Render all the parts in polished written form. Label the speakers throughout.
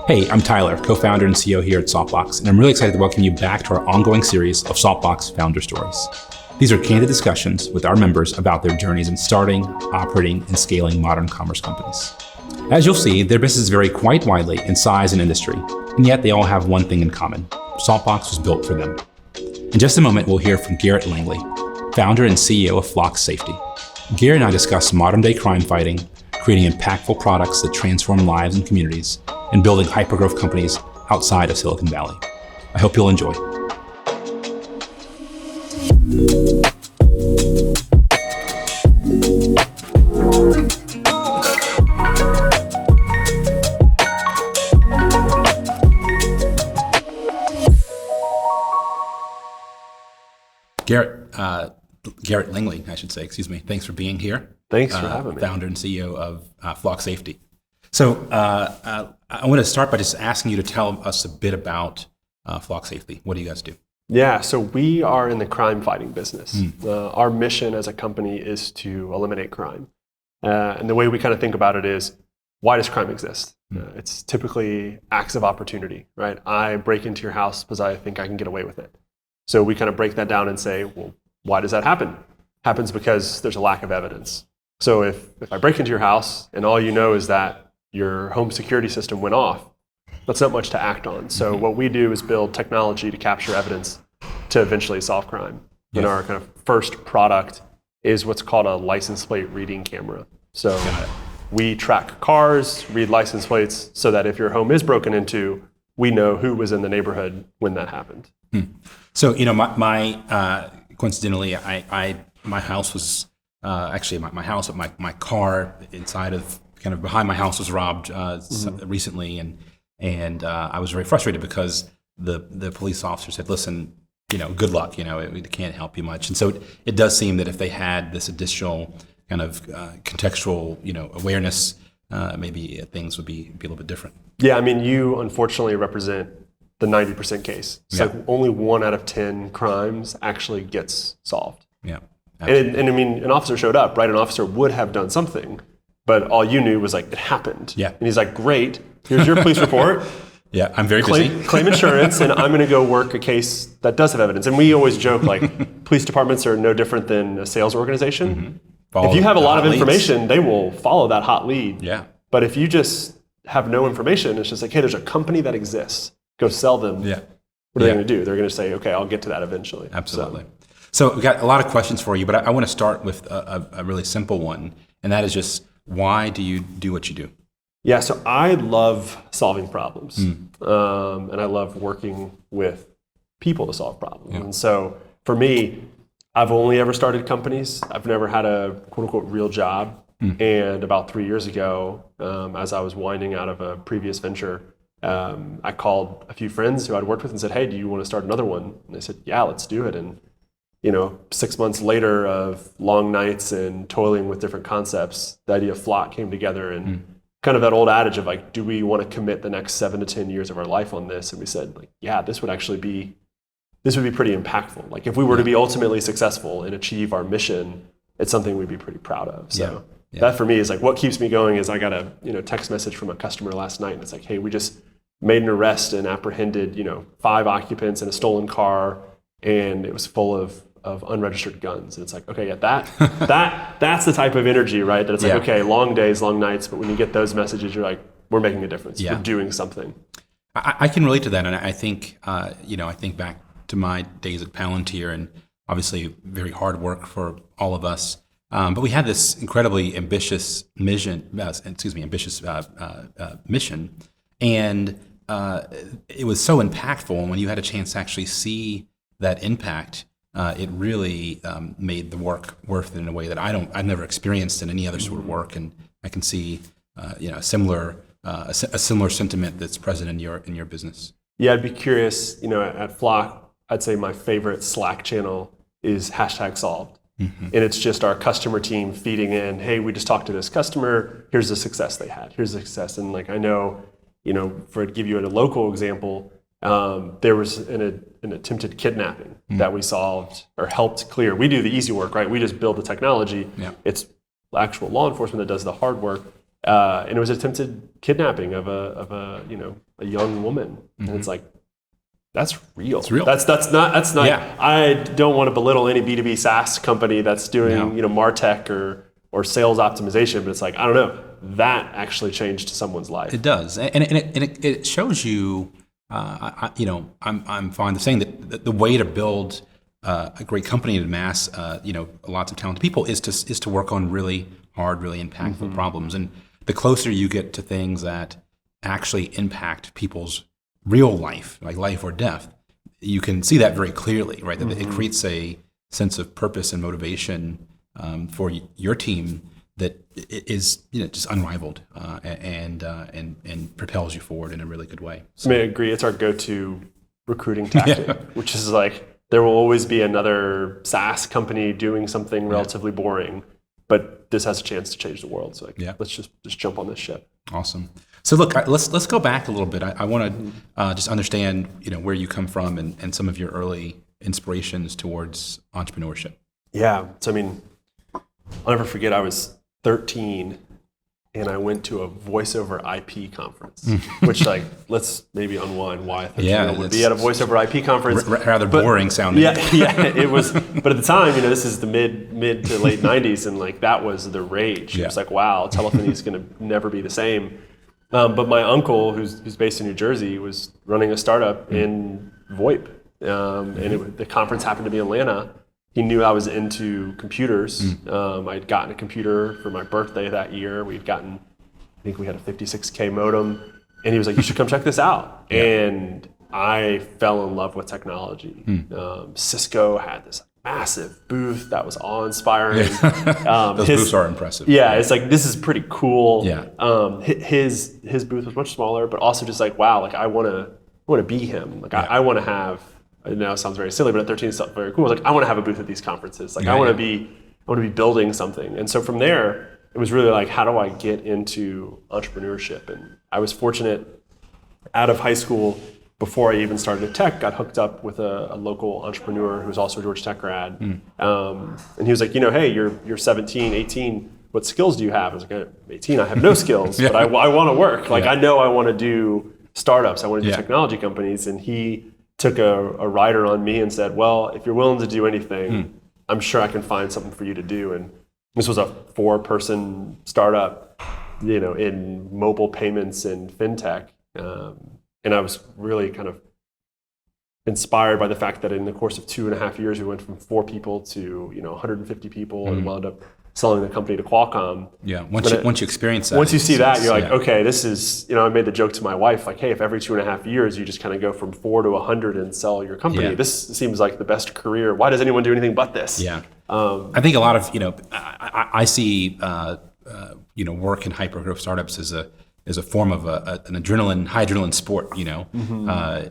Speaker 1: Hey, I'm Tyler, co-founder and CEO here at Saltbox, and I'm really excited to welcome you back to our ongoing series of Saltbox Founder Stories. These are candid discussions with our members about their journeys in starting, operating, and scaling modern commerce companies. As you'll see, their businesses vary quite widely in size and industry, and yet they all have one thing in common. Saltbox was built for them. In just a moment, we'll hear from Garrett Langley, founder and CEO of Flock Safety. Garrett and I discuss modern-day crime fighting, creating impactful products that transform lives and communities, and building hypergrowth companies outside of Silicon Valley. I hope you'll enjoy. Garrett Langley, I should say, excuse me. Thanks for being here.
Speaker 2: Thanks for having me.
Speaker 1: Founder and CEO of Flock Safety. So I want to start by just asking you to tell us a bit about Flock Safety. What do you guys do?
Speaker 2: Yeah, so we are in the crime fighting business. Our mission as a company is to eliminate crime. And the way we kind of think about it is, why does crime exist? It's typically acts of opportunity, right? I break into your house because I think I can get away with it. So we kind of break that down and say, well, why does that happen? Happens because there's a lack of evidence. So if I break into your house and all you know is that your home security system went off, that's not much to act on. So what we do is build technology to capture evidence to eventually solve crime.
Speaker 1: Yeah.
Speaker 2: And our kind of first product is what's called a license plate reading camera. So we track cars, read license plates, so that if your home is broken into, we know who was in the neighborhood when that happened.
Speaker 1: So, my coincidentally, my house was actually my house, my car inside of kind of behind my house was robbed recently, and I was very frustrated because the police officer said, "Listen, good luck. We can't help you much." And so it does seem that if they had this additional kind of contextual, awareness, maybe things would be a little bit different.
Speaker 2: Yeah, I mean, you unfortunately represent the 90% case. It's like only 1 out of 10 crimes actually gets solved.
Speaker 1: Yeah,
Speaker 2: and I mean, an officer showed up, right? An officer would have done something, but all you knew was like, it happened.
Speaker 1: Yeah.
Speaker 2: And he's like, great, here's your police report.
Speaker 1: Yeah, I'm very busy.
Speaker 2: Claim insurance, and I'm going to go work a case that does have evidence. And we always joke, like, police departments are no different than a sales organization. If you have a lot of information, they will follow that hot lead.
Speaker 1: Yeah.
Speaker 2: But if you just have no information, it's just like, hey, there's a company that exists. Go sell them.
Speaker 1: Yeah.
Speaker 2: What are they going to do? They're going to say, okay, I'll get to that eventually.
Speaker 1: Absolutely. So we've got a lot of questions for you, but I want to start with a really simple one, and that is just, why do you do what you do?
Speaker 2: Yeah, so I love solving problems, and I love working with people to solve problems. Yeah. And so for me, I've only ever started companies. I've never had a quote-unquote real job. And about 3 years ago, as I was winding out of a previous venture, I called a few friends who I'd worked with and said, hey, do you want to start another one? And they said, yeah, let's do it. And 6 months later of long nights and toiling with different concepts, the idea of Flock came together, and kind of that old adage of like, do we want to commit the next 7 to 10 years of our life on this? And we said, like, yeah, this would be pretty impactful. Like if we were to be ultimately successful and achieve our mission, it's something we'd be pretty proud of. So that for me is like what keeps me going. Is I got a text message from a customer last night, and it's like, hey, we just made an arrest and apprehended 5 occupants in a stolen car, and it was full of unregistered guns. And it's like, okay, that's the type of energy, right? That it's like, okay, long days, long nights, but when you get those messages, you're like, we're making a difference. We're doing something.
Speaker 1: I can relate to that, and I think I think back to my days at Palantir, and obviously very hard work for all of us. But we had this incredibly ambitious mission, and it was so impactful. And when you had a chance to actually see that impact, it really made the work worth it in a way that I've never experienced in any other sort of work. And I can see a similar sentiment that's present in your business.
Speaker 2: Yeah, I'd be curious. At Flock, I'd say my favorite Slack channel is #solved. And it's just our customer team feeding in, hey, we just talked to this customer, here's the success they had, here's the success. And like, I know, to give you a local example, there was an attempted kidnapping that we solved or helped clear. We do the easy work, right? We just build the technology. Yeah. It's actual law enforcement that does the hard work. And it was attempted kidnapping of a young woman. And it's like, that's real.
Speaker 1: It's real.
Speaker 2: That's not. Yeah. I don't want to belittle any B2B SaaS company that's doing MarTech or sales optimization, but it's like, I don't know, that actually changed someone's life.
Speaker 1: It does, and it shows you. I'm fond of saying that the way to build a great company and amass lots of talented people is to work on really hard, really impactful problems. And the closer you get to things that actually impact people's real life, like life or death, you can see that very clearly, right? That it creates a sense of purpose and motivation for your team that is just unrivaled and propels you forward in a really good way.
Speaker 2: So. I agree. It's our go-to recruiting tactic, which is like there will always be another SaaS company doing something relatively boring, but this has a chance to change the world. So let's just jump on this ship.
Speaker 1: Awesome. So look, let's go back a little bit. I want to just understand where you come from and some of your early inspirations towards entrepreneurship.
Speaker 2: Yeah. So I'll never forget. I was 13 and I went to a voice over IP conference, which let's maybe unwind why I think would be at a voice over IP conference.
Speaker 1: Rather boring sounding.
Speaker 2: Yeah, it was. But at the time, this is the mid to late 90s, and that was the rage. It was like, wow, telephony is going to never be the same. But my uncle, who's based in New Jersey, was running a startup in VoIP, and the conference happened to be in Atlanta. He knew I was into computers. I'd gotten a computer for my birthday that year. I think we had a 56K modem. And he was like, you should come check this out. Yeah. And I fell in love with technology. Cisco had this massive booth that was awe-inspiring.
Speaker 1: Those booths are impressive.
Speaker 2: Yeah, it's like, this is pretty cool.
Speaker 1: Yeah.
Speaker 2: His booth was much smaller, but also just like, wow, I want to be him. I want to have. I know it sounds very silly, but at 13 it's very cool. I was like, I want to have a booth at these conferences. I want to be building something. And so from there, it was really like, how do I get into entrepreneurship? And I was fortunate out of high school, before I even started at tech, got hooked up with a local entrepreneur who was also a Georgia Tech grad. And he was like, hey, you're 17, 18. What skills do you have? I was like, 18, I have no skills, but I want to work. I know I want to do startups. I want to do technology companies. And he took a rider on me and said, well, if you're willing to do anything, I'm sure I can find something for you to do. And this was a 4-person startup, in mobile payments and fintech. And I was really kind of inspired by the fact that in the course of 2.5 years, we went from 4 people to 150 people and wound up selling the company to Qualcomm.
Speaker 1: Yeah, once you experience that.
Speaker 2: Once you see that, you're like, okay, this is, I made the joke to my wife, like, hey, if every 2.5 years you just kind of go from 4 to 100 and sell your company, this seems like the best career. Why does anyone do anything but this?
Speaker 1: Yeah. I think a lot of, I see, work in hypergrowth startups as a form of an high adrenaline sport, and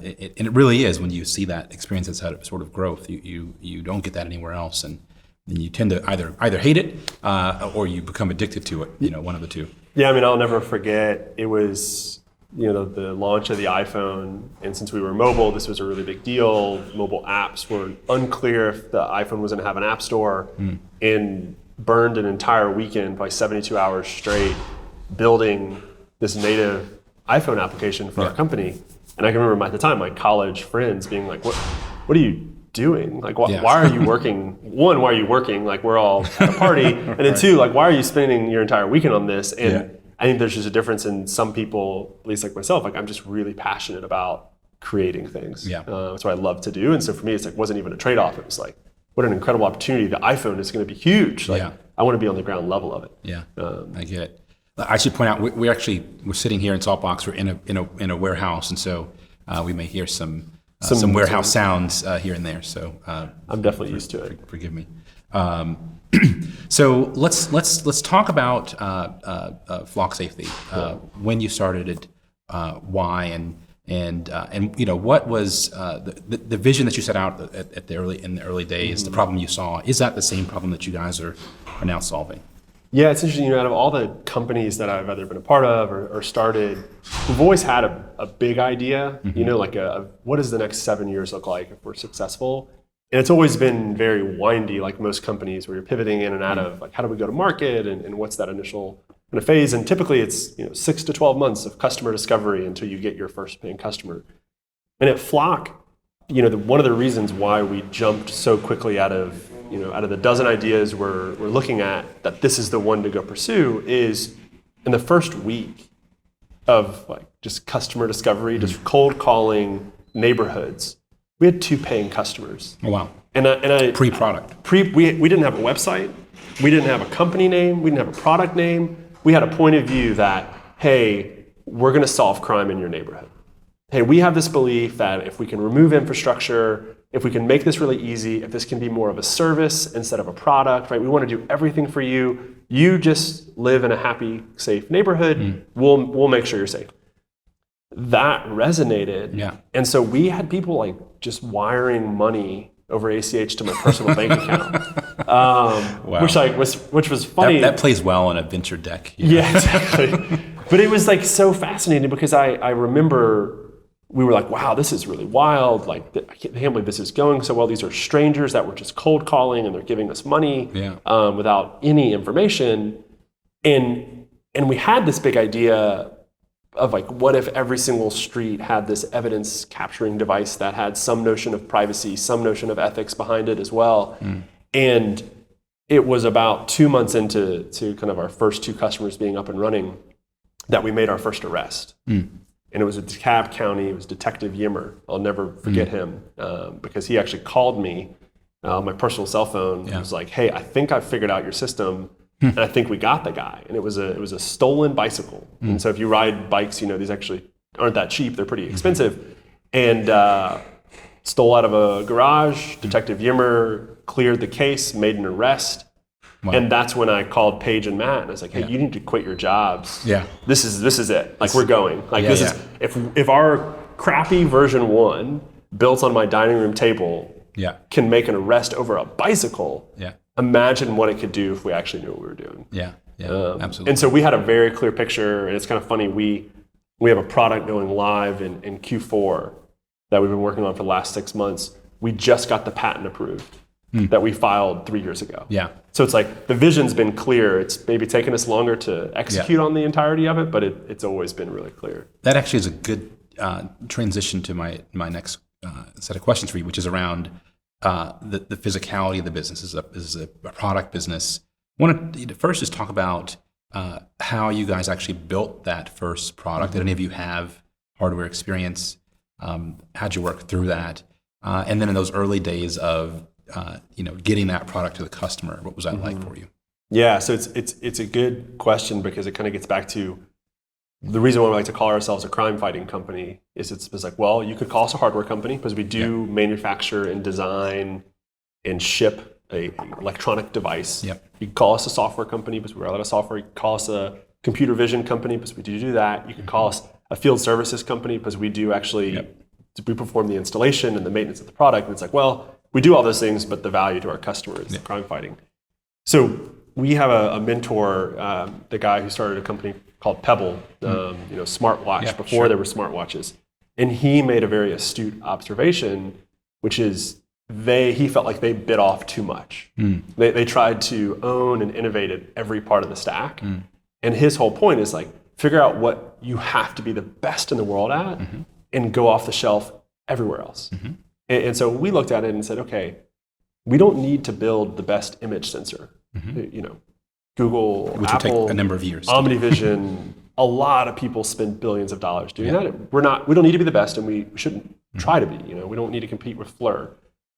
Speaker 1: it really is when you see that experience that's had sort of growth. You don't get that anywhere else, and you tend to either hate it or you become addicted to it. One of the two.
Speaker 2: Yeah, I'll never forget. It was the launch of the iPhone, and since we were mobile, this was a really big deal. Mobile apps were unclear if the iPhone was going to have an app store, and burned an entire weekend, by 72 hours straight, building this native iPhone application for our company. And I can remember at the time my college friends being like, what are you doing? Like, why are you working? One, why are you working? Like, we're all at a party. And then 2, like, why are you spending your entire weekend on this? And I think there's just a difference in some people, at least like myself, like I'm just really passionate about creating things. That's what I love to do. And so for me, it's like, wasn't even a trade-off. It was like, what an incredible opportunity. The iPhone is going to be huge. Like, I want to be on the ground level of it.
Speaker 1: Yeah, I get it. I should point out we're sitting here in Saltbox. We're in a warehouse, and so we may hear some warehouse sounds here and there. So
Speaker 2: I'm definitely used to it.
Speaker 1: Forgive me. So let's talk about flock safety. When you started it, why, and what was the vision that you set out in the early days? The problem you saw, is that the same problem that you guys are now solving?
Speaker 2: Yeah, it's interesting. Out of all the companies that I've either been a part of or started, we've always had a big idea. Like what does the next 7 years look like if we're successful? And it's always been very windy, like most companies, where you're pivoting in and out of like, how do we go to market and what's that initial kind of phase? And typically it's 6 to 12 months of customer discovery until you get your first paying customer. And at Flock, one of the reasons why we jumped so quickly out of the dozen ideas we're looking at, that this is the one to go pursue, is in the first week of like just customer discovery, just cold calling neighborhoods, we had 2 paying customers.
Speaker 1: Oh, wow.
Speaker 2: And I
Speaker 1: Pre-product.
Speaker 2: we didn't have a website, we didn't have a company name, we didn't have a product name. We had a point of view that, hey, we're going to solve crime in your neighborhood. Hey, we have this belief that if we can remove infrastructure, if we can make this really easy, if this can be more of a service instead of a product, right? We want to do everything for you. You just live in a happy, safe neighborhood. We'll make sure you're safe. That resonated.
Speaker 1: Yeah.
Speaker 2: And so we had people like just wiring money over ACH to my personal bank account,
Speaker 1: Wow.
Speaker 2: which was funny.
Speaker 1: That plays well on a venture deck.
Speaker 2: Yeah, exactly. But it was like so fascinating because I remember we were like, wow, this is really wild. Like, I can't believe this is going so well. These are strangers that were just cold calling and they're giving us money without any information. And we had this big idea of like, what if every single street had this evidence capturing device that had some notion of privacy, some notion of ethics behind it as well. And it was about 2 months into kind of our first 2 customers being up and running that we made our first arrest. And it was in DeKalb County. It was Detective Yimmer. I'll never forget him because he actually called me on my personal cell phone. He was like, hey, I think I've figured out your system. And I think we got the guy. And it was a stolen bicycle. And so if you ride bikes, these actually aren't that cheap. They're pretty expensive. And stole out of a garage. Detective Yimmer cleared the case, made an arrest. Wow. And that's when I called Paige and Matt, and I was like, "Hey, you need to quit your jobs.
Speaker 1: Yeah,
Speaker 2: this is it. Like, we're going. Like, this is if our crappy version 1 built on my dining room table can make an arrest over a bicycle. Imagine what it could do if we actually knew what we were doing.
Speaker 1: Absolutely.
Speaker 2: And so we had a very clear picture, and it's kind of funny. We have a product going live in Q4 that we've been working on for the last 6 months. We just got the patent approved that we filed 3 years ago. So it's like the vision's been clear. It's maybe taken us longer to execute on the entirety of it, but it's always been really clear.
Speaker 1: That actually is a good transition to my next set of questions for you, which is around the physicality of the business. Is a product business. I want to first just talk about how you guys actually built that first product. Did any of you have hardware experience? How'd you work through that? And then in those early days of getting that product to the customer, what was that like for you?
Speaker 2: Yeah, so it's a good question because it kind of gets back to the reason why we like to call ourselves a crime fighting company is it's like, well, you could call us a hardware company because we do manufacture and design and ship a electronic device. You could call us a software company because we run a lot of software. You could call us a computer vision company because we do that. You could call us a field services company because we do actually we perform the installation and the maintenance of the product. And it's like, well, we do all those things, but the value to our customers is crime fighting. So we have a mentor, the guy who started a company called Pebble, smartwatch before there were smartwatches. And he made a very astute observation, which is he felt like they bit off too much. They tried to own and innovate at every part of the stack. And his whole point is like, figure out what you have to be the best in the world at and go off the shelf everywhere else. And so we looked at it and said, okay, we don't need to build the best image sensor. Google,
Speaker 1: which
Speaker 2: Apple,
Speaker 1: would take a number of years.
Speaker 2: OmniVision, a lot of people spend billions of dollars doing that. We don't need to be the best, and we shouldn't try to be. We don't need to compete with Fleur.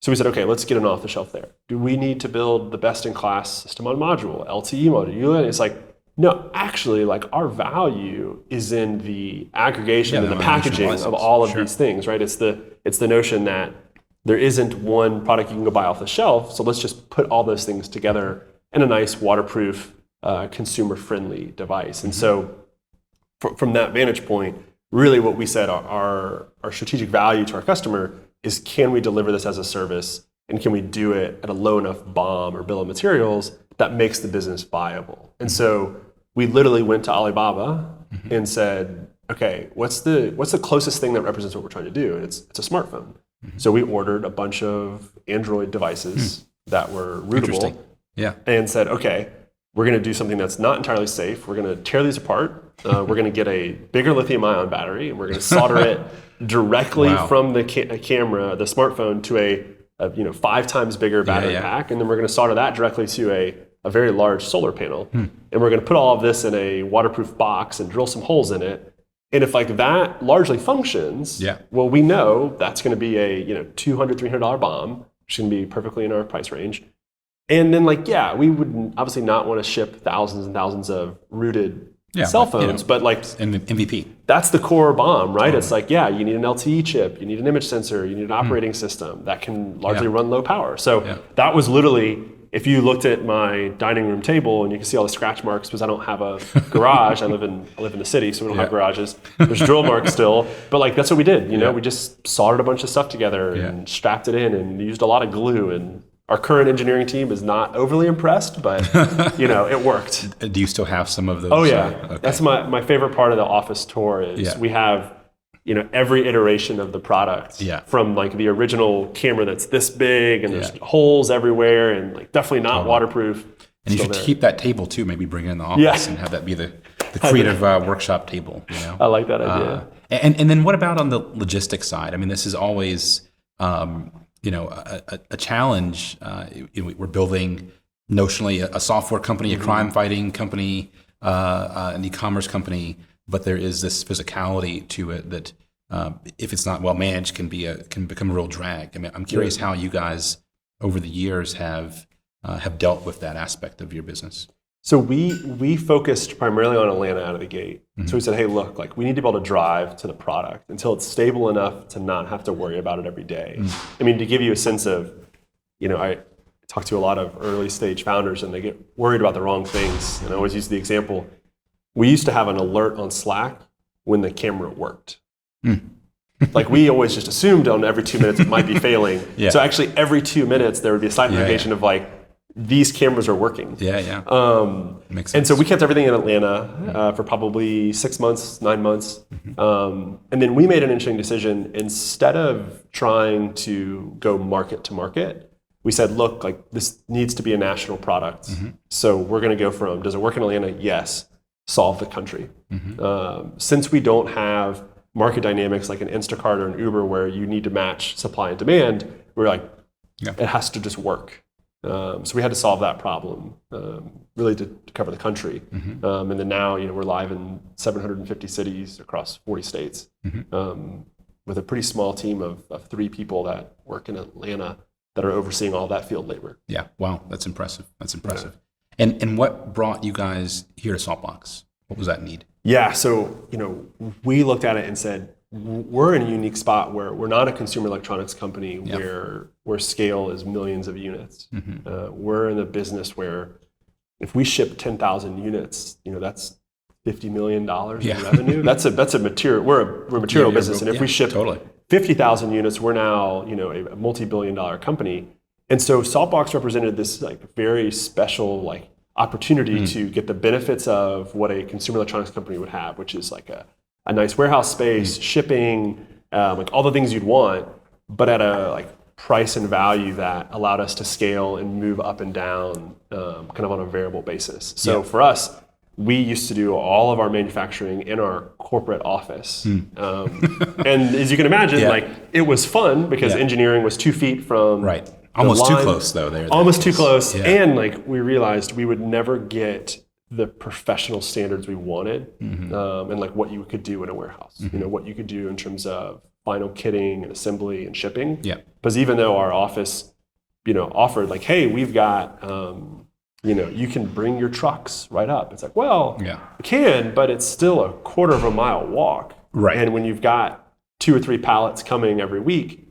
Speaker 2: So we said, okay, let's get an off the shelf there. Do we need to build the best in class system on module, LTE module? It's like, no, actually, like our value is in the aggregation and the packaging of all of these things, right? It's the notion that there isn't one product you can go buy off the shelf, so let's just put all those things together in a nice waterproof, consumer-friendly device. And so from that vantage point, really what we said our strategic value to our customer is, can we deliver this as a service, and can we do it at a low enough BOM or bill of materials that makes the business viable? And so we literally went to Alibaba and said, okay, what's the closest thing that represents what we're trying to do? And it's a smartphone. So we ordered a bunch of Android devices that were rootable.
Speaker 1: Interesting. Yeah.
Speaker 2: And said, okay, we're going to do something that's not entirely safe. We're going to tear these apart. We're going to get a bigger lithium-ion battery, and we're going to solder it directly from the camera, the smartphone, to a 5 times bigger battery pack, and then we're going to solder that directly to a very large solar panel, and we're going to put all of this in a waterproof box and drill some holes in it. And if like that largely functions, well, we know that's going to be a $200, $300 bomb, which is going to be perfectly in our price range. And then we would obviously not want to ship thousands and thousands of rooted cell phones, but like
Speaker 1: MVP.
Speaker 2: That's the core bomb, right? It's like, you need an LTE chip, you need an image sensor, you need an operating system that can largely run low power. So that was literally, if you looked at my dining room table and you can see all the scratch marks because I don't have a garage. I live in the city, so we don't have garages. There's drill marks still, but like that's what we did. We just soldered a bunch of stuff together and strapped it in and used a lot of glue. And our current engineering team is not overly impressed, but it worked.
Speaker 1: Do you still have some of those?
Speaker 2: Oh yeah, okay. That's my favorite part of the office tour is we have every iteration of the product from like the original camera that's this big and there's holes everywhere and like definitely not waterproof.
Speaker 1: And you should keep that table too. Maybe bring it in the office and have that be the creative workshop table.
Speaker 2: I like that idea.
Speaker 1: And then what about on the logistics side? I mean, this is always a challenge. We're building notionally a software company, a crime fighting company, an e-commerce company, but there is this physicality to it that if it's not well managed can become a real drag. I mean, I'm curious how you guys over the years have dealt with that aspect of your business.
Speaker 2: So we focused primarily on Atlanta out of the gate. So we said, hey, look, like we need to be able to drive to the product until it's stable enough to not have to worry about it every day. I mean, to give you a sense of, I talk to a lot of early stage founders and they get worried about the wrong things. And I always use the example, we used to have an alert on Slack when the camera worked. Like we always just assumed on every 2 minutes it might be failing. So actually every 2 minutes there would be a slight notification of like, these cameras are working.
Speaker 1: Makes sense.
Speaker 2: And so we kept everything in Atlanta for probably 6 months, 9 months. And then we made an interesting decision. Instead of trying to go market to market, we said, look, like this needs to be a national product. So we're going to go from, does it work in Atlanta? Yes. Solve the country. Since we don't have market dynamics like an Instacart or an Uber where you need to match supply and demand, we're like, it has to just work. So we had to solve that problem, really to cover the country. And then now, we're live in 750 cities across 40 states with a pretty small team of 3 people that work in Atlanta that are overseeing all that field labor.
Speaker 1: Yeah, wow, that's impressive. And what brought you guys here to Saltbox? What was that need?
Speaker 2: Yeah, so we looked at it and said, we're in a unique spot where we're not a consumer electronics company where scale is millions of units. We're in a business where if we ship 10,000 units, that's $50 million in revenue. That's a material. We're a material business, and if we ship 50,000 units, we're now a multi-billion-dollar company. And so Saltbox represented this like very special like opportunity to get the benefits of what a consumer electronics company would have, which is like a nice warehouse space, shipping, like all the things you'd want, but at a like price and value that allowed us to scale and move up and down kind of on a variable basis. So for us, we used to do all of our manufacturing in our corporate office. And as you can imagine, like it was fun because engineering was 2 feet from
Speaker 1: almost too close though.
Speaker 2: Almost too close. And like we realized we would never get the professional standards we wanted and like what you could do in a warehouse, what you could do in terms of final kitting and assembly and shipping. Because even though our office, offered like, hey, we've got, you can bring your trucks right up. It's like, well, you can, but it's still a 1/4 mile walk. And when you've got 2 or 3 pallets coming every week,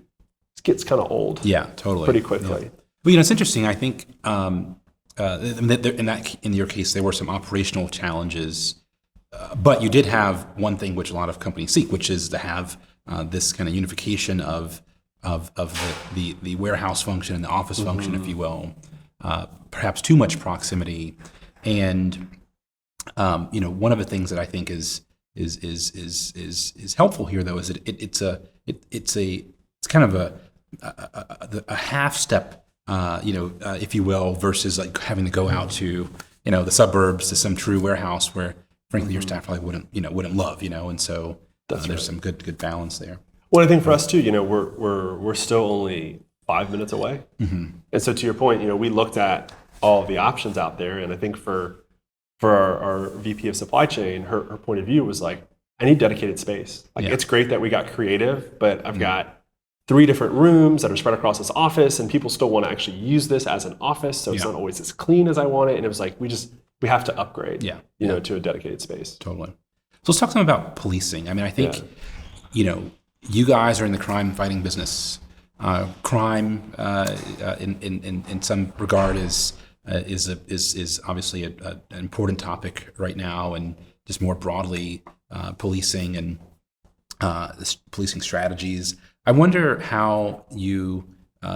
Speaker 2: it gets kind of old.
Speaker 1: Totally.
Speaker 2: Pretty quickly.
Speaker 1: Well, it's interesting. I think, in your case, there were some operational challenges, but you did have one thing which a lot of companies seek, which is to have this kind of unification of the warehouse function and the office function, if you will. Perhaps too much proximity, and one of the things that I think is helpful here, though, is that it's kind of a half step, if you will, versus like having to go out to, the suburbs to some true warehouse where, frankly, your staff probably wouldn't love, and so there's some good balance there.
Speaker 2: Well, I think for us too, we're still only 5 minutes away, and so to your point, we looked at all of the options out there, and I think for our VP of supply chain, her point of view was like, I need dedicated space. Like it's great that we got creative, but I've got 3 different rooms that are spread across this office, and people still want to actually use this as an office, so it's not always as clean as I want it. And it was like, we have to upgrade, to a dedicated space.
Speaker 1: Totally. So let's talk some about policing. I mean, I think, you guys are in the crime fighting business. Crime, in some regard, is obviously an important topic right now, and just more broadly, policing and policing strategies. I wonder how you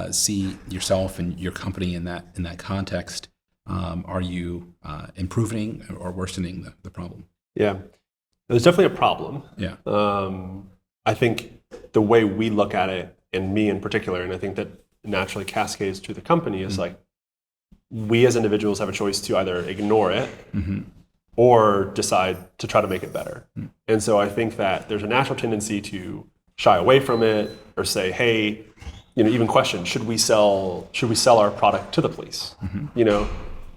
Speaker 1: see yourself and your company in that context. Are you improving or worsening the problem?
Speaker 2: Yeah, there's definitely a problem.
Speaker 1: Yeah.
Speaker 2: I think the way we look at it, and me in particular, and I think that naturally cascades to the company, is like we as individuals have a choice to either ignore it or decide to try to make it better. And so I think that there's a natural tendency to shy away from it or say, hey, even question, should we sell our product to the police?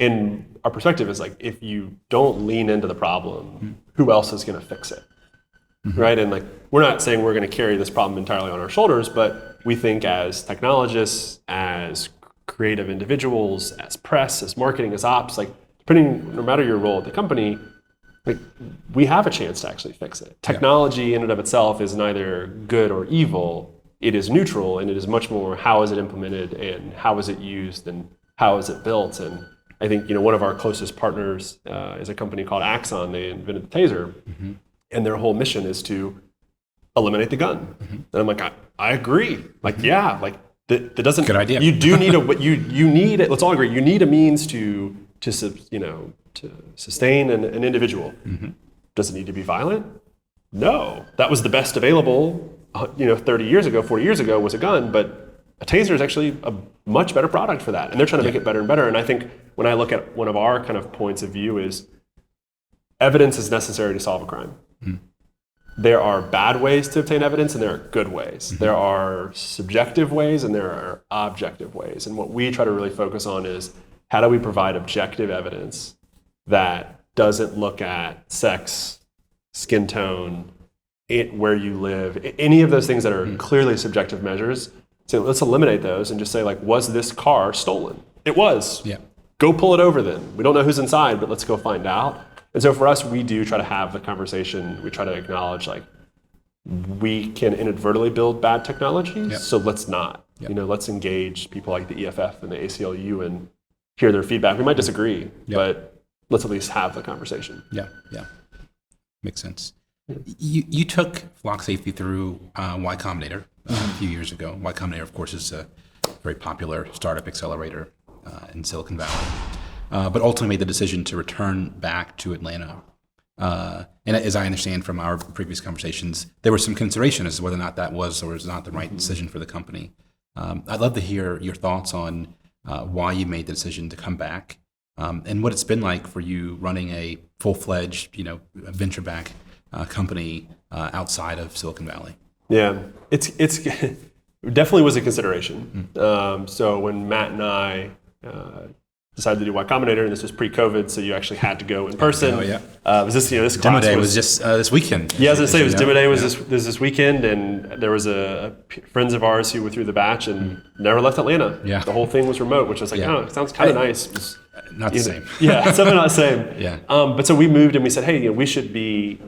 Speaker 2: And our perspective is like, if you don't lean into the problem, who else is going to fix it? Right? And like, we're not saying we're going to carry this problem entirely on our shoulders, but we think as technologists, as creative individuals, as press, as marketing, as ops, like no matter your role at the company, like we have a chance to actually fix it. Technology in and of itself is neither good or evil. It is neutral, and it is much more how is it implemented and how is it used and how is it built. And I think one of our closest partners is a company called Axon. They invented the taser, and their whole mission is to eliminate the gun. And I'm like, I agree. Like, that doesn't.
Speaker 1: Good idea.
Speaker 2: You do need you need it. Let's all agree. You need a means to sustain an individual. Does it need to be violent? No. That was the best available. 30 years ago, 40 years ago was a gun, but a taser is actually a much better product for that. And they're trying to make it better and better. And I think when I look at one of our kind of points of view is evidence is necessary to solve a crime. There are bad ways to obtain evidence and there are good ways. There are subjective ways and there are objective ways. And what we try to really focus on is how do we provide objective evidence that doesn't look at sex, skin tone, where you live, any of those things that are clearly subjective measures. So let's eliminate those and just say, like, was this car stolen? It was.
Speaker 1: Yeah.
Speaker 2: Go pull it over then. We don't know who's inside, but let's go find out. And so for us, we do try to have the conversation. We try to acknowledge, like, we can inadvertently build bad technologies, so let's not. Let's engage people like the EFF and the ACLU and hear their feedback. We might disagree, but let's at least have the conversation.
Speaker 1: Yeah. Makes sense. You took Flock Safety through Y Combinator a few years ago. Y Combinator, of course, is a very popular startup accelerator in Silicon Valley. But ultimately made the decision to return back to Atlanta. And as I understand from our previous conversations, there was some consideration as to whether or not that was or was not the right decision for the company. I'd love to hear your thoughts on why you made the decision to come back and what it's been like for you running a full-fledged, venture-backed company outside of Silicon Valley.
Speaker 2: Yeah, it's it definitely was a consideration. So when Matt and I decided to do Y Combinator, and this was pre-COVID, so you actually had to go in person. Was this this
Speaker 1: Demo
Speaker 2: class
Speaker 1: Day was just this weekend.
Speaker 2: Yeah, I was gonna say it was Demo Day was this weekend, and there was friends of ours who were through the batch and never left Atlanta.
Speaker 1: Yeah,
Speaker 2: the whole thing was remote, which was like, oh, it sounds kind of nice.
Speaker 1: Not the same.
Speaker 2: Yeah, something not the same.
Speaker 1: Yeah.
Speaker 2: But so we moved and we said, hey, we should be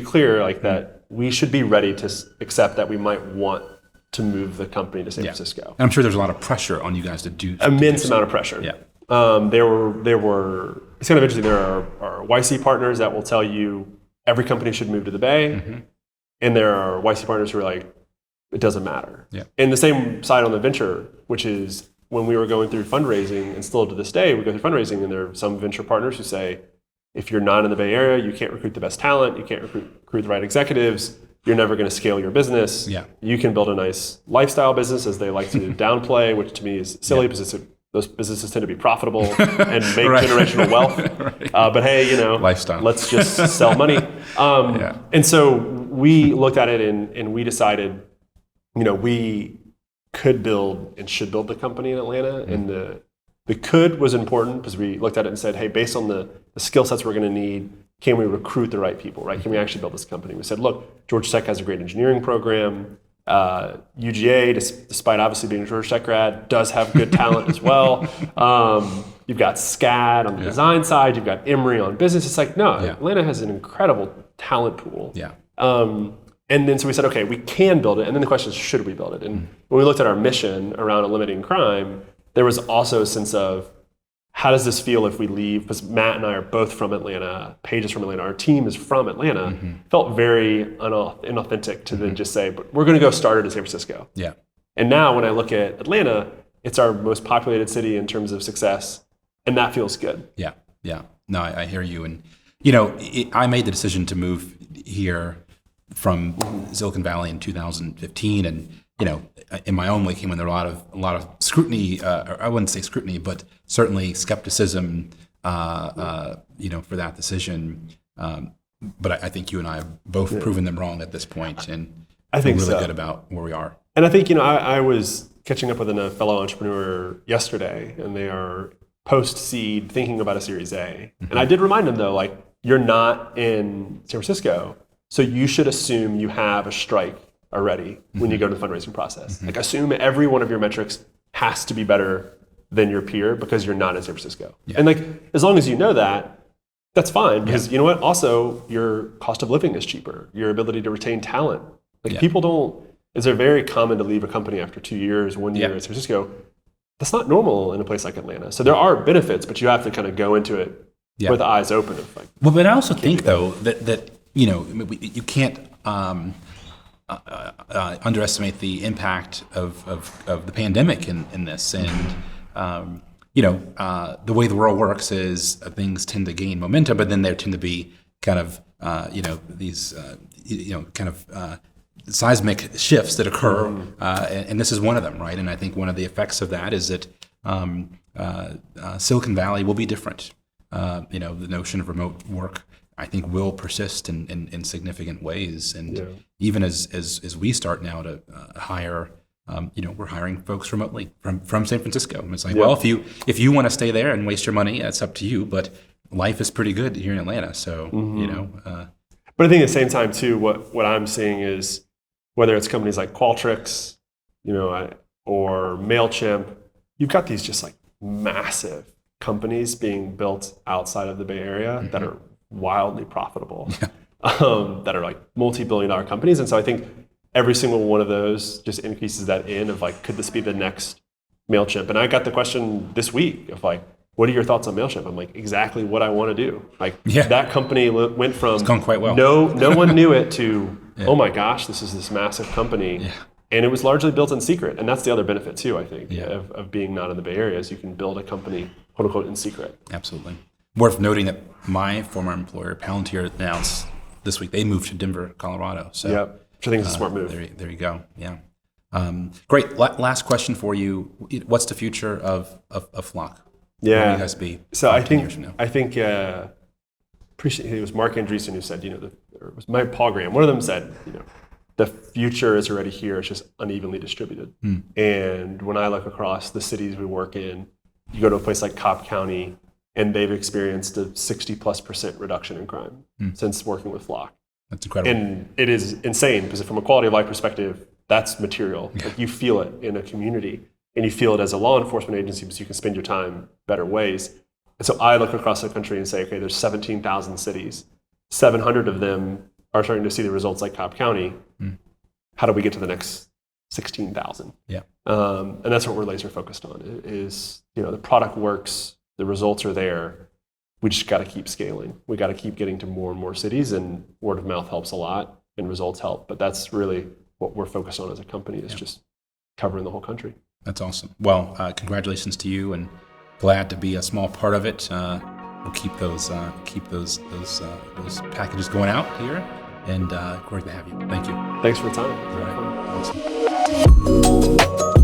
Speaker 2: clear, like that we should be ready to accept that we might want to move the company to San Francisco.
Speaker 1: And I'm sure there's a lot of pressure on you guys to do
Speaker 2: immense amount of pressure.
Speaker 1: Yeah.
Speaker 2: There were. It's kind of interesting. There are YC partners that will tell you every company should move to the Bay, and there are YC partners who are like, it doesn't matter.
Speaker 1: Yeah.
Speaker 2: And the same side on the venture, which is when we were going through fundraising, and still to this day, we go through fundraising, and there are some venture partners who say, if you're not in the Bay Area, you can't recruit the best talent, you can't recruit the right executives. you're never going to scale your business.
Speaker 1: Yeah.
Speaker 2: You can build a nice lifestyle business, as they like to downplay, which to me is silly because those businesses tend to be profitable and make generational wealth.
Speaker 1: Right.
Speaker 2: But hey,
Speaker 1: lifestyle.
Speaker 2: Let's just sell money. And so we looked at it and we decided, we could build and should build the company in Atlanta. And the could was important because we looked at it and said, hey, based on the skill sets we're going to need, can we recruit the right people, right? Can we actually build this company? We said, look, Georgia Tech has a great engineering program. UGA, despite obviously being a Georgia Tech grad, does have good talent as well. You've got SCAD on the design side. You've got Emory on business. It's like, no, Atlanta has an incredible talent pool.
Speaker 1: Yeah.
Speaker 2: And then so we said, okay, we can build it. And then the question is, should we build it? And when we looked at our mission around eliminating crime, there was also a sense of, how does this feel if we leave? Because Matt and I are both from Atlanta. Paige is from Atlanta. Our team is from Atlanta. Felt very inauthentic to then just say, but we're going to go start it in San Francisco.
Speaker 1: Yeah.
Speaker 2: And now when I look at Atlanta, it's our most populated city in terms of success. And that feels good.
Speaker 1: Yeah. Yeah. No, I hear you. And, I made the decision to move here from Silicon Valley in 2015. And, in my own way came when there were a lot of scrutiny, or I wouldn't say scrutiny, but certainly skepticism, for that decision. But I think you and I have both proven them wrong at this point, and I think really good about where we are.
Speaker 2: And I think, I was catching up with a fellow entrepreneur yesterday, and they are post-seed thinking about a Series A. And I did remind them, though, like, you're not in San Francisco, so you should assume you have a strike already when you go to the fundraising process. Like, assume every one of your metrics has to be better than your peer because you're not in San Francisco. Yeah. And like, as long as you know that, that's fine, because you know what? Also, your cost of living is cheaper. Your ability to retain talent. Like, people don't, it's very common to leave a company after 2 years, 1 year in San Francisco. That's not normal in a place like Atlanta. So there are benefits, but you have to kind of go into it with eyes open. Of like,
Speaker 1: well, but I also think though that you can't underestimate the impact of the pandemic in this. And the way the world works is things tend to gain momentum, but then there tend to be kind of these kind of seismic shifts that occur, and this is one of them, right? And I think one of the effects of that is that Silicon Valley will be different. The notion of remote work, I think, will persist in significant ways. And even as we start now to hire, we're hiring folks remotely from San Francisco. And it's like, well, if you want to stay there and waste your money, that's up to you. But life is pretty good here in Atlanta. So,
Speaker 2: But I think at the same time, too, what I'm seeing is, whether it's companies like Qualtrics, or MailChimp, you've got these just like massive companies being built outside of the Bay Area that are wildly profitable, that are like multi-billion-dollar companies. And so I think every single one of those just increases that of like, could this be the next MailChimp? And I got the question this week of like, what are your thoughts on MailChimp? I'm like, exactly what I want to do. Like, that company went from,
Speaker 1: it's gone quite well.
Speaker 2: No one knew it, to, oh my gosh, this is this massive company. Yeah. And it was largely built in secret. And that's the other benefit too, I think, of being not in the Bay Area, is you can build a company, quote unquote, in secret.
Speaker 1: Absolutely. Worth noting that my former employer, Palantir, announced this week they moved to Denver, Colorado. So,
Speaker 2: which I think is a smart move.
Speaker 1: There you go. Yeah. Great. Last question for you. What's the future of Flock?
Speaker 2: Yeah.
Speaker 1: Where will you guys be?
Speaker 2: So I think appreciate, it was Mark Andreessen who said, it was Paul Graham. One of them said, the future is already here. It's just unevenly distributed. And when I look across the cities we work in, you go to a place like Cobb County, and they've experienced a 60+% reduction in crime since working with Flock.
Speaker 1: That's incredible.
Speaker 2: And it is insane, because from a quality of life perspective, that's material. Like, you feel it in a community, and you feel it as a law enforcement agency, because you can spend your time better ways. And so I look across the country and say, okay, there's 17,000 cities. 700 of them are starting to see the results like Cobb County. How do we get to the next 16,000?
Speaker 1: Yeah.
Speaker 2: And that's what we're laser focused on, is, the product works, the results are there. We just got to keep scaling. We got to keep getting to more and more cities, and word of mouth helps a lot, and results help. But that's really what we're focused on as a company, is just covering the whole country.
Speaker 1: That's awesome. Well, congratulations to you, and glad to be a small part of it. We'll keep those packages going out here, and great to have you. Thank you.
Speaker 2: Thanks for the time.
Speaker 1: All right. Awesome.